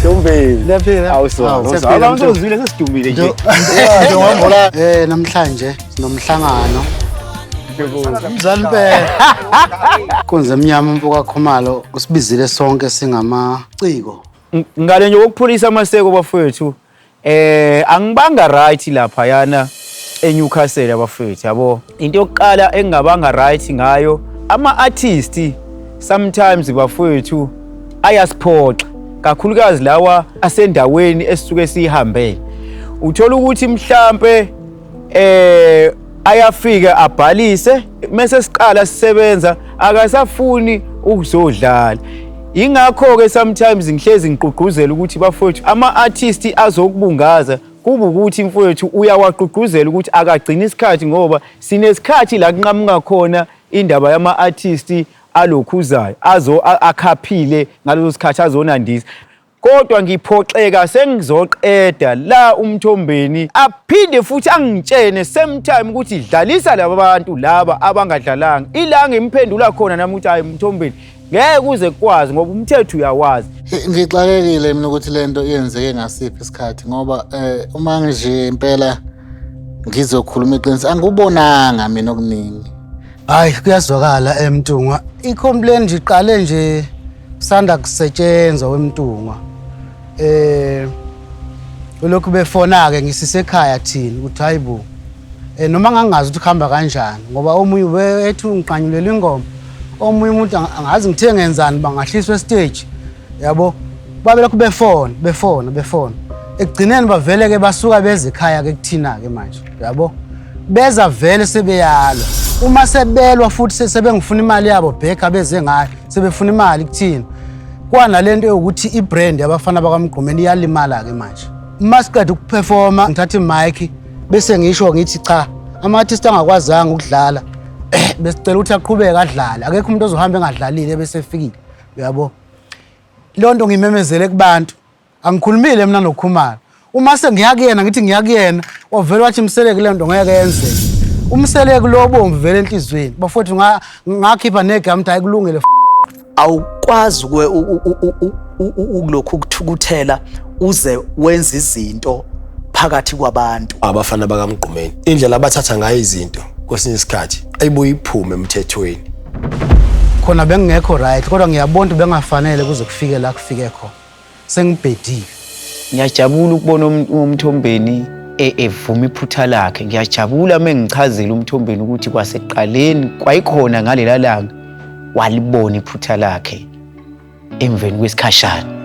Ntombeni. Laphela. Awusona. Abantu ozwile sesidumile nje. Njengoba namhlanje sinomhlangano. Umzali impela. Konze emnyama umfoka Khumalo usibizile sonke singamaciko. Ngale nje ukupholisa amaseko bafowethu. Angibanga right lapha yana eNewcastle abafowethu yabo. Into yokuqala engabanga right ngayo ama-artist sometimes bafowethu ayasiphoxa kakhulukazi lawa asendaweni esisuke sihambele. Uthola ukuthi mhlambe ayafika abhalise mase siqala sisebenza akasafuni ukuzodlala. Ingakho ke sometimes ngihlezi ngiqugquzela ukuthi bafowethu ama-artist azokubungaza kuba ukuthi mfowethu uyawaqugquzela ukuthi akagcina isikhathi ngoba sinesikhathi la kunqamuka khona indaba yama-artist alokhuzayo akhaphile ngaleso sikhathi azonandisa. Kodwa ngiphoxeka sengizoqeda la uMthombeni aphinde futhi angitshene same time ukuthi dlalisa laba bantu laba abangadlalanga ila ngemphendula khona nami ukuthi hayi Mthombeni ngeke kuze kwazi ngoba umthetho uyawazi. Ngixakekile mina ukuthi lento iyenzeke ngasiphi isikhathi ngoba uma nje impela ngizokhuluma iqiniso angubonanga mina okuningi. Hayi kuyazwakala eMtungwa icomplaint nje iqale nje sanda kusetshenzwa weMtungwa. Lokhu befona ke ngisisekhaya thina ukuthi hayibo noma ngangazi ukuthi khamba kanjani ngoba omunye wethu ngiqanyulela ingoma omunye umuntu angazi ngithe ngenzani bangahliswa stage yabo babe lokhu befona ekugcineni bavele ke basuka beze ekhaya ke kuthina ke manje yabo beza vele sebeyalwa uma sebelwa futhi sebengifuna imali yabo bheka beze ngayo sebefuna imali kuthina kwanalento ukuthi ibrand yabafana bakaMgqumeni iyalimala ke manje uma siqeda ukuperforma ngithatha imic bese ngisho ngithi cha ama-artist angakwazanga ukudlala besicela ukuthi aqhubeke adlale akekho umuntu ozohamba engadlalile bese efikile uyabo lonto ngimemezele kubantu angikhulumile mina noKhumalo uma sengiyakuyena ngithi ngiyakuyena wavela wathi umseleki lento ngeke yenze umseleki lo bomvu vele enhlizweni bafowethu ngakhipha negama ukuthi ayikulungile awukwazi ukulokhu ukuthukuthela uze wenza izinto phakathi kwabantu abafana bakaMgqumeni indlela abathatha ngayo izinto kwesinye isikhathi ayibuye iphume emthethweni khona bengekho right kodwa ngiyabona bengafanele kuze kufike la kufike khona sengibhedile. Ngiyajabula ukubona uMthombeni evuma iphutha lakhe. Ngiyajabula mengichazela uMthombeni ukuthi kwaseqaleni kwayikhona ngalela langa walibona iphutha lakhe emveni kwesikhashana.